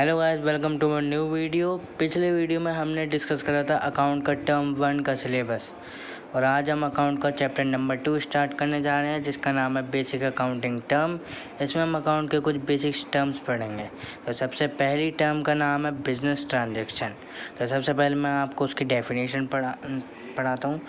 Hello guys, welcome to my new video. पिछले video में हमने डिस्कस करा था अकाउंट का टर्म 1 का सिलेबस, और आज हम अकाउंट का चैप्टर नंबर 2 स्टार्ट करने जा रहे हैं, जिसका नाम है बेसिक अकाउंटिंग टर्म। इसमें हम अकाउंट के कुछ बेसिक टर्म्स पढ़ेंगे। तो सबसे पहली टर्म का नाम है बिजनेस ट्रांजेक्शन। तो सबसे पहले मैं आपको उसकी डेफिनेशन पढ़ाता हूँ।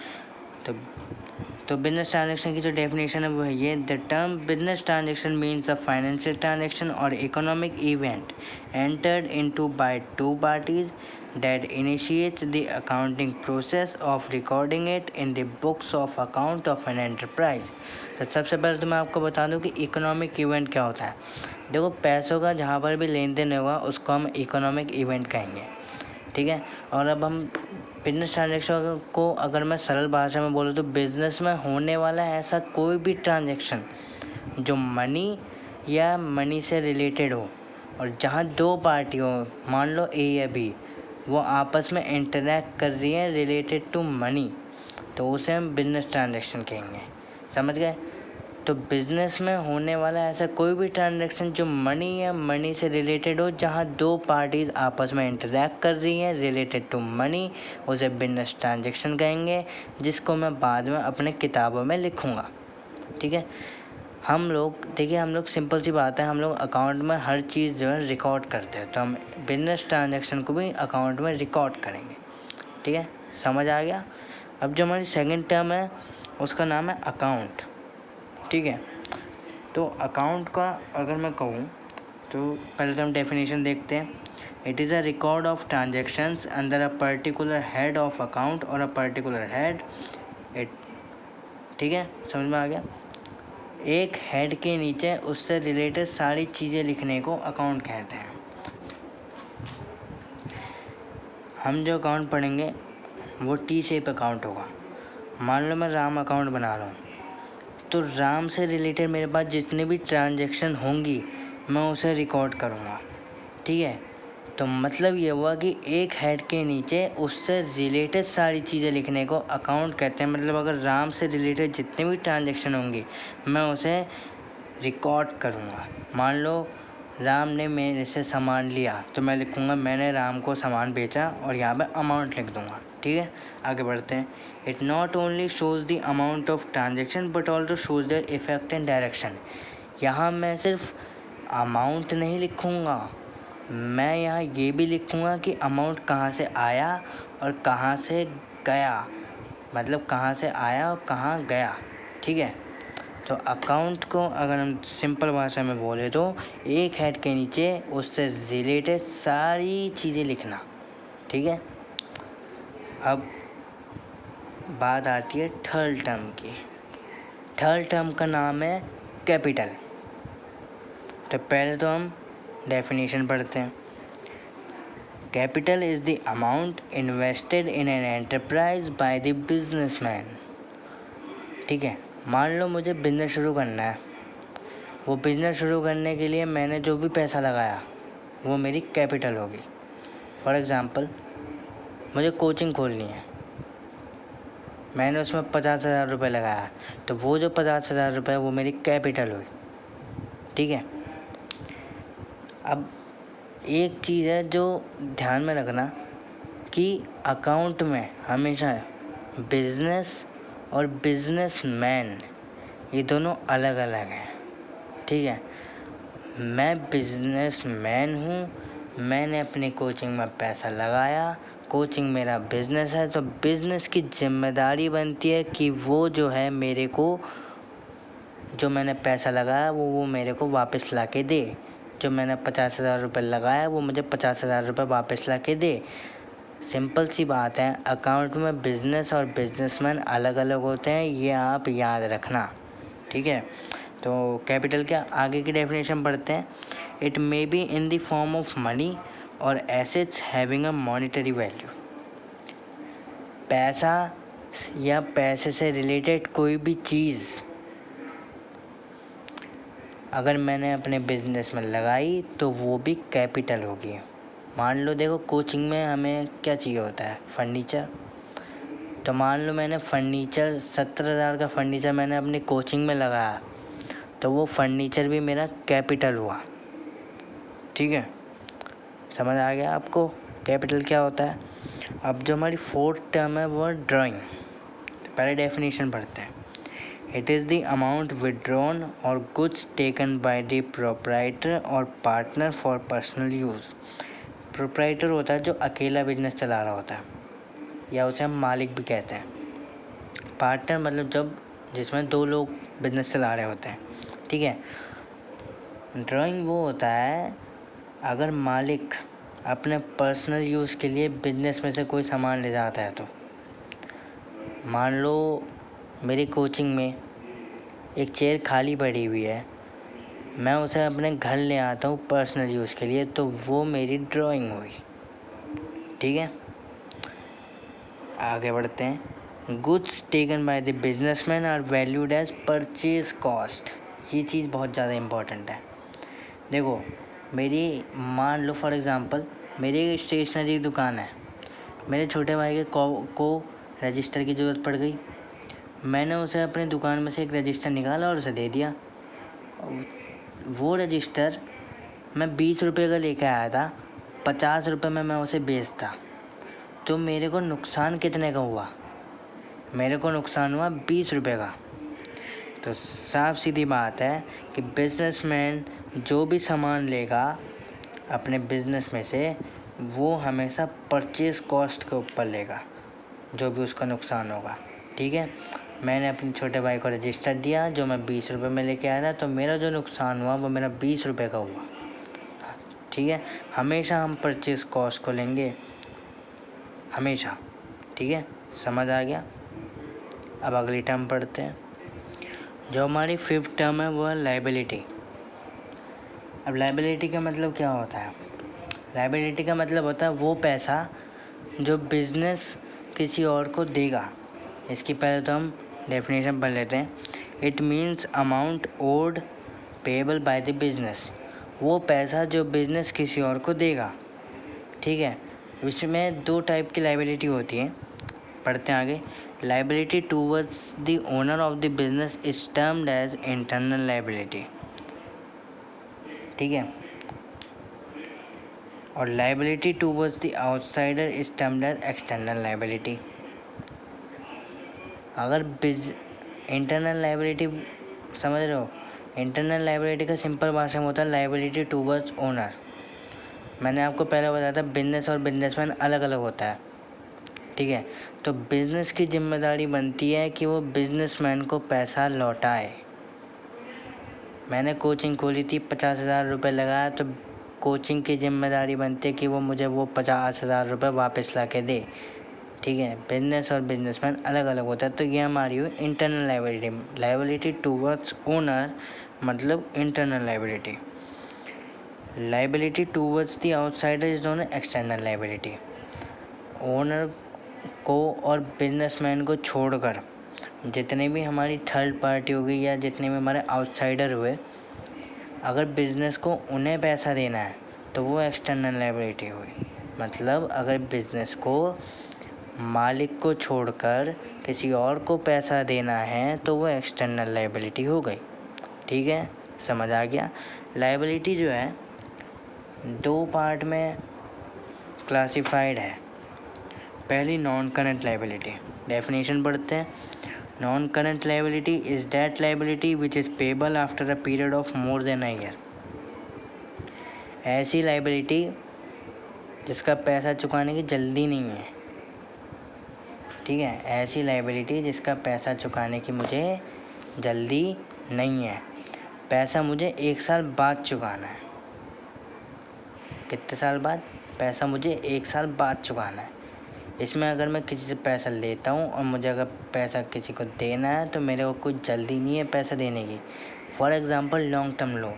तो बिजनेस ट्रांजेक्शन की जो डेफिनेशन है वो है ये: the term business transaction means a financial transaction और economic event entered into by two parties that initiates the accounting process of recording it in the books of account of an enterprise। तो सबसे पहले तो मैं आपको बता दूं कि इकोनॉमिक इवेंट क्या होता है। देखो, पैसों का जहाँ पर भी लेन देन होगा उसको हम इकोनॉमिक इवेंट कहेंगे, ठीक है। और अब हम बिजनेस ट्रांजेक्शन को अगर मैं सरल भाषा में बोलूँ तो बिजनेस में होने वाला ऐसा कोई भी ट्रांजेक्शन जो मनी या मनी से रिलेटेड हो, और जहाँ दो पार्टियों, मान लो ए या बी, वो आपस में इंटरैक्ट कर रही हैं रिलेटेड टू मनी, तो उसे हम बिजनेस ट्रांजेक्शन कहेंगे। समझ गए? तो बिजनेस में होने वाला ऐसा कोई भी ट्रांजेक्शन जो मनी या मनी से रिलेटेड हो, जहाँ दो पार्टीज आपस में इंटरैक्ट कर रही हैं रिलेटेड टू मनी, उसे बिजनेस ट्रांजेक्शन कहेंगे, जिसको मैं बाद में अपने किताबों में लिखूँगा, ठीक है। हम लोग सिंपल सी बात है, हम लोग अकाउंट में हर चीज़ जो है रिकॉर्ड करते हैं, तो हम बिजनेस ट्रांजेक्शन को भी अकाउंट में रिकॉर्ड करेंगे, ठीक है। समझ आ गया? अब जो हमारी सेकंड टर्म है उसका नाम है अकाउंट, ठीक है। तो अकाउंट का अगर मैं कहूँ तो पहले तो हम डेफिनेशन देखते हैं। It is a record of transactions under a particular head of account और अ पर्टिकुलर हेड इट, ठीक है। समझ में आ गया? एक हेड के नीचे उससे रिलेटेड सारी चीज़ें लिखने को अकाउंट कहते हैं। हम जो अकाउंट पढ़ेंगे वो टी शेप अकाउंट होगा। मान लो मैं राम अकाउंट बना रहा हूँ, तो राम से रिलेटेड मेरे पास जितनी भी ट्रांजैक्शन होंगी मैं उसे रिकॉर्ड करूँगा, ठीक है। तो मतलब ये हुआ कि एक हेड के नीचे उससे रिलेटेड सारी चीज़ें लिखने को अकाउंट कहते हैं। मतलब अगर राम से रिलेटेड जितनी भी ट्रांजैक्शन होंगी मैं उसे रिकॉर्ड करूँगा। मान लो राम ने मेरे से सामान लिया, तो मैं लिखूँगा मैंने राम को सामान बेचा, और यहाँ पे अमाउंट लिख दूँगा, ठीक है। आगे बढ़ते हैं। It not only shows the amount of transaction but also shows their effect and direction. यहाँ मैं सिर्फ अमाउंट नहीं लिखूँगा, मैं यहाँ ये भी लिखूँगा कि अमाउंट कहाँ से आया और कहाँ से गया, मतलब कहाँ से आया और कहाँ गया, ठीक है। तो अकाउंट को अगर हम सिंपल भाषा में बोले तो एक हेड के नीचे उससे रिलेटेड सारी चीज़ें लिखना, ठीक है। अब बात आती है थर्ड टर्म की। थर्ड टर्म का नाम है कैपिटल। तो पहले तो हम डेफिनेशन पढ़ते हैं। Capital is the amount invested in an enterprise bye the businessman, ठीक है। मान लो मुझे बिज़नेस शुरू करना है, वो बिज़नेस शुरू करने के लिए मैंने जो भी पैसा लगाया वो मेरी कैपिटल होगी। फॉर एग्ज़ाम्पल, मुझे कोचिंग खोलनी है, मैंने उसमें 50,000 रुपये लगाया, तो वो जो 50,000 रुपये वो मेरी कैपिटल हुई, ठीक है। अब एक चीज़ है जो ध्यान में रखना कि अकाउंट में हमेशा बिजनेस और बिजनेसमैन ये दोनों अलग अलग हैं, ठीक है। मैं बिजनेसमैन हूँ, मैंने अपनी कोचिंग में पैसा लगाया, कोचिंग मेरा बिजनेस है, तो बिजनेस की जिम्मेदारी बनती है कि वो जो है मेरे को, जो मैंने पैसा लगाया वो मेरे को वापस ला के दे। जो मैंने 50,000 रुपये लगाया वो मुझे 50,000 रुपये वापस ला के दे। सिंपल सी बात है, अकाउंट में बिजनेस और बिजनेसमैन अलग अलग होते हैं, ये आप याद रखना, ठीक है। तो कैपिटल क्या, आगे की डेफिनेशन पढ़ते हैं। It may be in the form of money और assets having a monetary value. पैसा या पैसे से रिलेटेड कोई भी चीज़ अगर मैंने अपने बिजनेस में लगाई तो वो भी कैपिटल होगी। मान लो देखो, कोचिंग में हमें क्या चाहिए होता है, फर्नीचर। तो मान लो मैंने फर्नीचर 70,000 का फर्नीचर मैंने अपनी कोचिंग में लगाया, तो वो फर्नीचर भी मेरा कैपिटल हुआ, ठीक है। समझ आ गया आपको कैपिटल क्या होता है। अब जो हमारी फोर्थ टर्म है वो ड्राइंग। पहले डेफिनेशन पढ़ते हैं। It is the amount withdrawn और goods taken by the proprietor और partner for personal use. Proprietor होता है जो अकेला बिजनेस चला रहा होता है, या उसे हम मालिक भी कहते हैं। पार्टनर मतलब जब जिसमें 2 लोग बिजनेस चला रहे होते हैं, ठीक है। ड्राइंग वो होता है अगर मालिक अपने पर्सनल यूज़ के लिए बिजनेस में से कोई सामान ले जाता है। तो मान लो मेरी कोचिंग में एक चेयर खाली पड़ी हुई है, मैं उसे अपने घर ले आता हूँ पर्सनल यूज़ के लिए, तो वो मेरी ड्राइंग हुई, ठीक है। आगे बढ़ते हैं। Goods taken by the businessman are valued as purchase cost. ये चीज़ बहुत ज़्यादा इम्पोर्टेंट है। देखो मेरी मान लो फॉर एग्ज़ाम्पल मेरी स्टेशनरी की दुकान है, मेरे छोटे भाई के को रजिस्टर की ज़रूरत पड़ गई। मैंने उसे अपनी दुकान में से एक रजिस्टर निकाला और उसे दे दिया। वो रजिस्टर मैं 20 रुपये का लेकर आया था, 50 रुपये में मैं उसे बेचता, तो मेरे को नुकसान कितने का हुआ? मेरे को नुकसान हुआ 20 रुपये का। तो साफ सीधी बात है कि बिजनेसमैन जो भी सामान लेगा अपने बिजनेस में से, वो हमेशा परचेज कॉस्ट के ऊपर लेगा, जो भी उसका नुकसान होगा, ठीक है। मैंने अपने छोटे भाई को रजिस्टर दिया जो मैं 20 रुपये में लेके आया था, तो मेरा जो नुकसान हुआ वो मेरा 20 रुपये का हुआ, ठीक है। हमेशा हम परचेज कॉस्ट को लेंगे, हमेशा, ठीक है। समझ आ गया। अब अगली टर्म पढ़ते हैं। जो हमारी 5th टर्म है वो है लायबिलिटी। अब लायबिलिटी का मतलब क्या होता है? लायबिलिटी का मतलब होता है वो पैसा जो बिजनेस किसी और को देगा। इसकी पहले तो हम डेफिनेशन पढ़ लेते हैं। It means amount owed payable by the business. वो पैसा जो बिजनेस किसी और को देगा, ठीक है। इसमें 2 टाइप की लायबिलिटी होती है, पढ़ते हैं आगे। Liability towards the owner of the business is termed as internal liability, ठीक है। और liability towards the outsider is termed as external liability. अगर इंटरनल लायबिलिटी समझ रहे हो, इंटरनल लायबिलिटी का सिंपल भाषा में होता है लायबिलिटी टूवर्ड्स ओनर। मैंने आपको पहले बताया था बिजनेस और बिजनेसमैन अलग अलग होता है, ठीक है। तो बिजनेस की जिम्मेदारी बनती है कि वो बिजनेसमैन को पैसा लौटाए। मैंने कोचिंग खोली थी, 50,000 रुपये लगाया, तो कोचिंग की जिम्मेदारी बनती है कि वो मुझे वो 50,000 रुपये वापस ला के दे, ठीक है। बिजनेस और बिजनेसमैन अलग अलग होता है। तो ये हमारी हुई internal liability. Liability towards owner मतलब internal liability. Liability towards the outsider is known external liability. Owner को और बिजनेसमैन को छोड़कर जितने भी हमारी थर्ड पार्टी हो गई या जितने भी हमारे आउटसाइडर हुए, अगर बिजनेस को उन्हें पैसा देना है तो वो एक्सटर्नल लायबिलिटी हुई। मतलब अगर बिजनेस को मालिक को छोड़कर किसी और को पैसा देना है तो वो एक्सटर्नल लायबिलिटी हो गई, ठीक है। समझ आ गया। लायबिलिटी जो है 2 पार्ट में क्लासिफाइड है। पहली नॉन करंट लायबिलिटी। डेफिनेशन पढ़ते हैं। Non current liability is that liability which is payable after a period of more than a year. ऐसी लायबिलिटी जिसका पैसा चुकाने की जल्दी नहीं है, ठीक है। ऐसी लायबिलिटी जिसका पैसा चुकाने की मुझे जल्दी नहीं है, पैसा मुझे 1 साल बाद चुकाना है। कितने साल बाद? पैसा मुझे 1 साल बाद चुकाना है। इसमें अगर मैं किसी से पैसा लेता हूँ और मुझे अगर पैसा किसी को देना है तो मेरे को कुछ जल्दी नहीं है पैसा देने की। For example long term loan.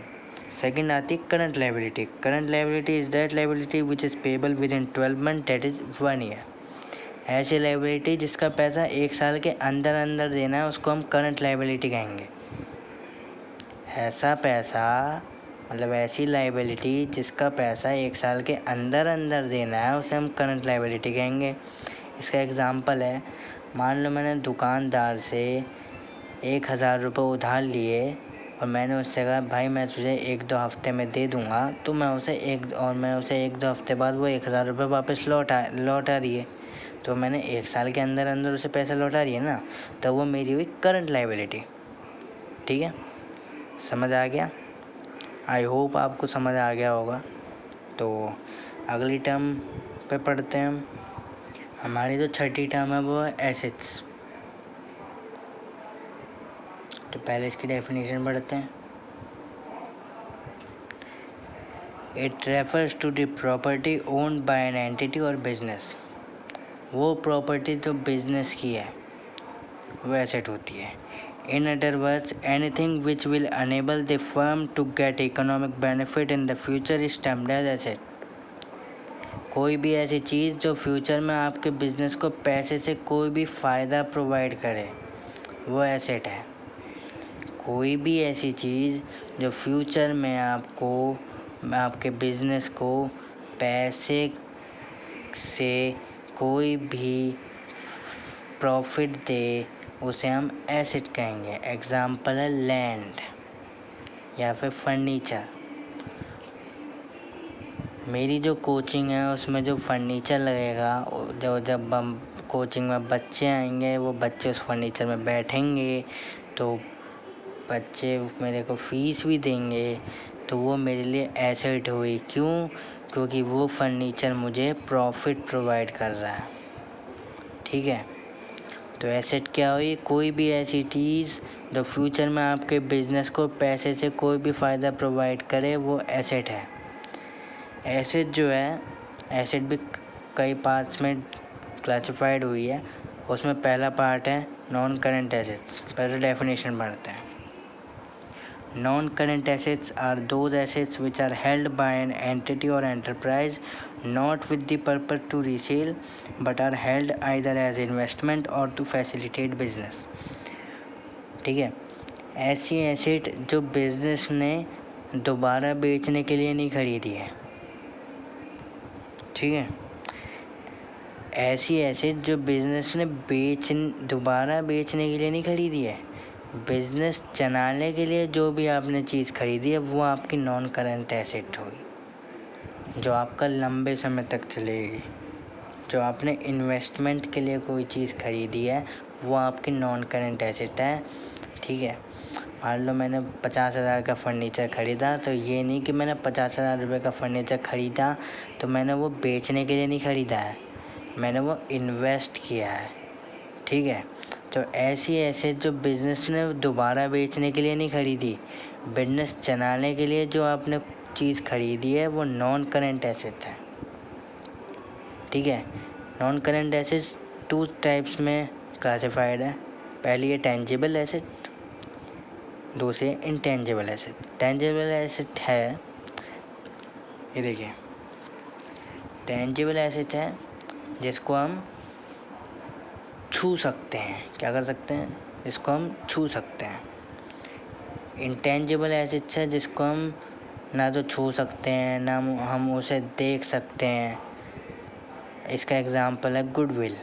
Second आती है current liability. Current liability is that liability which is payable with in 12 month, that is 1 year. ऐसी लायबिलिटी जिसका पैसा 1 साल के अंदर अंदर देना है उसको हम करंट लायबिलिटी कहेंगे। ऐसा पैसा मतलब ऐसी लायबिलिटी जिसका पैसा 1 साल के अंदर अंदर देना है उसे हम करंट लायबिलिटी कहेंगे। इसका एग्जांपल है, मान लो मैंने दुकानदार से 1,000 रुपये उधार लिए और मैंने उससे कहा भाई मैं तुझे 1-2 हफ्ते में दे दूँगा, तो मैं उसे 1-2 हफ्ते बाद वो 1000 रुपये वापस लौटा दिए, तो मैंने 1 साल के अंदर अंदर उसे पैसा लौटा दिया ना, तो वो मेरी हुई करंट लायबिलिटी। ठीक है, समझ आ गया? आई होप आपको समझ आ गया होगा। तो अगली टर्म पे पढ़ते हैं हम। हमारी जो छठी टर्म है वो है एसेट्स। तो पहले इसकी डेफिनेशन पढ़ते हैं। It refers to the property owned by an entity और बिजनेस। वो प्रॉपर्टी जो बिजनेस की है वो एसेट होती है। In other words, anything which will enable the firm to get economic benefit in the future is termed as asset. कोई भी ऐसी चीज़ जो फ्यूचर में आपके बिजनेस को पैसे से कोई भी फ़ायदा प्रोवाइड करे वो एसेट है। कोई भी ऐसी चीज़ जो फ्यूचर में आपको आपके बिजनेस को पैसे से कोई भी प्रॉफिट दे उसे हम एसेट कहेंगे। एग्जाम्पल है लैंड या फिर फर्नीचर। मेरी जो कोचिंग है उसमें जो फर्नीचर लगेगा, जब हम कोचिंग में बच्चे आएंगे वो बच्चे उस फर्नीचर में बैठेंगे तो बच्चे मेरे को फ़ीस भी देंगे, तो वो मेरे लिए एसेट हुई। क्यों? क्योंकि वो फर्नीचर मुझे प्रॉफिट प्रोवाइड कर रहा है। ठीक है, तो एसेट क्या हुई? कोई भी ऐसी चीज़ जो फ्यूचर में आपके बिजनेस को पैसे से कोई भी फ़ायदा प्रोवाइड करे वो एसेट है। एसेट जो है, एसेट भी कई पार्ट्स में क्लासिफाइड हुई है। उसमें पहला पार्ट है नॉन करेंट एसेट्स। पहले डेफिनेशन पढ़ते हैं। Non-current assets are those assets which are held by an entity or enterprise not with the purpose to resale but are held either as investment or to facilitate business। ठीक है, ऐसी asset जो business ने दोबारा बेचने के लिए नहीं खरीदी है। ठीक है, ऐसी एसेट जो बिजनेस ने दोबारा बेचने के लिए नहीं खरीदी है। बिजनेस चलाने के लिए जो भी आपने चीज़ खरीदी है वो आपकी नॉन करंट एसेट होगी, जो आपका लंबे समय तक चलेगी। जो आपने इन्वेस्टमेंट के लिए कोई चीज़ खरीदी है वो आपकी नॉन करंट एसेट है। ठीक है, मान लो मैंने 50,000 का फर्नीचर ख़रीदा, तो ये नहीं कि मैंने 50,000 रुपये का फर्नीचर ख़रीदा तो मैंने वो बेचने के लिए नहीं ख़रीदा है, मैंने वो इन्वेस्ट किया है। ठीक है, तो ऐसी एसेट जो बिज़नेस ने दोबारा बेचने के लिए नहीं खरीदी, बिजनेस चलाने के लिए जो आपने चीज़ खरीदी है वो नॉन करेंट एसेट है। ठीक है, नॉन करेंट एसेट्स 2 टाइप्स में क्लासिफाइड है। पहली है टेंजिबल एसेट, दूसरी है इंटेंजिबल एसेट। टेंजिबल एसेट है, ये देखिए, टेंजिबल एसेट है जिसको हम छू सकते हैं। क्या कर सकते हैं? जिसको हम छू सकते हैं। इंटेंजिबल एसेट्स है जिसको हम ना तो छू सकते हैं ना हम उसे देख सकते हैं। इसका एग्जांपल है गुडविल।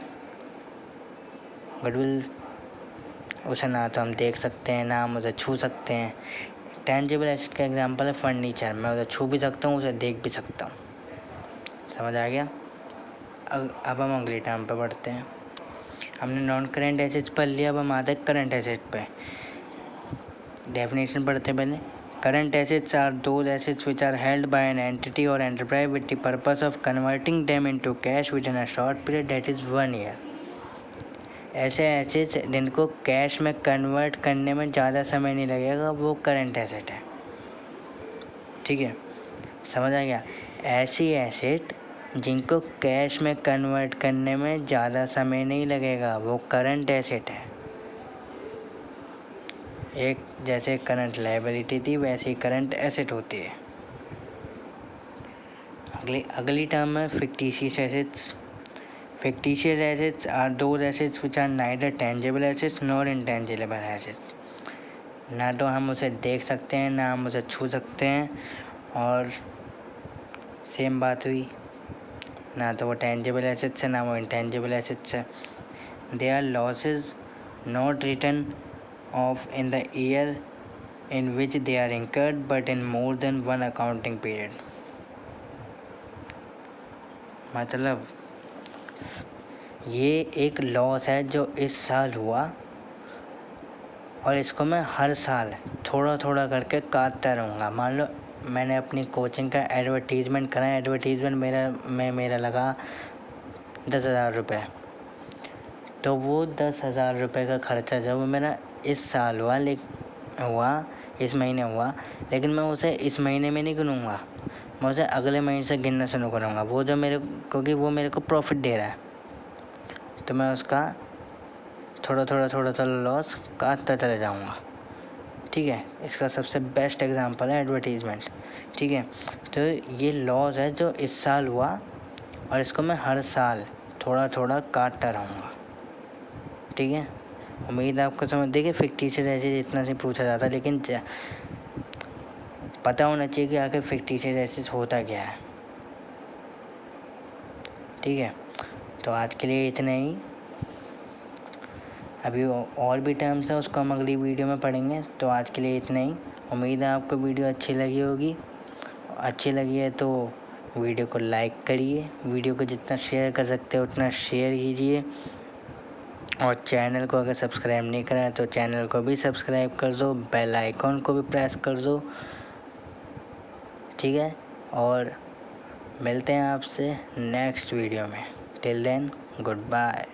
गुडविल उसे ना तो हम देख सकते हैं ना हम उसे छू सकते हैं। टेंजिबल एसेट का एग्जांपल है फर्नीचर। मैं उसे छू भी सकता हूँ, उसे देख भी सकता हूँ। समझ आ गया? अब हम अगली टर्म पे बढ़ते हैं। हमने नॉन करेंट एसेट्स पढ़ लिया, अब हम आते हैं करंट एसेट पे। डेफिनेशन पढ़ते हैं पहले। Current assets are those assets which are held by an entity और enterprise with the purpose of converting them into cash within a short period that is 1 year. ऐसे assets जिनको cash में convert करने में ज़्यादा समय नहीं लगेगा वो करंट एसेट है। ठीक है, समझ आ गया? ऐसी एसेट जिनको कैश में कन्वर्ट करने में ज़्यादा समय नहीं लगेगा वो करंट एसेट है। एक जैसे करंट लायबिलिटी थी वैसे ही करंट एसेट होती है। अगली टर्म है fictitious assets. Fictitious assets are those assets which are neither tangible assets nor intangible assets. ना तो हम उसे देख सकते हैं ना हम उसे छू सकते हैं, और सेम बात हुई, ना तो वो टेंजिबल एसेट्स है ना वो इंटेंजिबल एसेट्स है। They R losses not return of in the year in which they are incurred but in more than one accounting period। मतलब ये एक लॉस है जो इस साल हुआ और इसको मैं हर साल थोड़ा थोड़ा करके काटता रहूँगा। मान लो मैंने अपनी कोचिंग का एडवर्टीज़मेंट करा, एडवर्टीज़मेंट मेरा लगा 10,000 रुपये, तो वो 10,000 रुपये का खर्चा जब मेरा इस साल हुआ इस महीने हुआ, लेकिन मैं उसे इस महीने में नहीं गिनूँगा, मैं उसे अगले महीने से गिनना शुरू करूँगा। वो जो क्योंकि वो मेरे को प्रॉफिट दे रहा है, तो मैं उसका थोड़ा थोड़ा लॉस काटता चले जाऊँगा। ठीक है, इसका सबसे बेस्ट एग्जांपल है एडवर्टीज़मेंट। ठीक है, तो ये लॉस है जो इस साल हुआ और इसको मैं हर साल थोड़ा थोड़ा काटता रहूँगा। ठीक है, उम्मीद है आपको समझ। देखिए फिक्टिशियस ऐसे इतना से पूछा जाता है, लेकिन पता होना चाहिए कि आखिर फिक्टिशियस ऐसे होता क्या है। ठीक है, तो आज के लिए इतना ही। अभी और भी टर्म्स है, उसको हम अगली वीडियो में पढ़ेंगे। तो आज के लिए इतना ही। उम्मीद है आपको वीडियो अच्छी लगी होगी। अच्छी लगी है तो वीडियो को लाइक करिए, वीडियो को जितना शेयर कर सकते हो उतना शेयर कीजिए, और चैनल को अगर सब्सक्राइब नहीं करा है तो चैनल को भी सब्सक्राइब कर दो, बेल आइकॉन को भी प्रेस कर दो। ठीक है, और मिलते हैं आपसे नेक्स्ट वीडियो में। Till then good bye.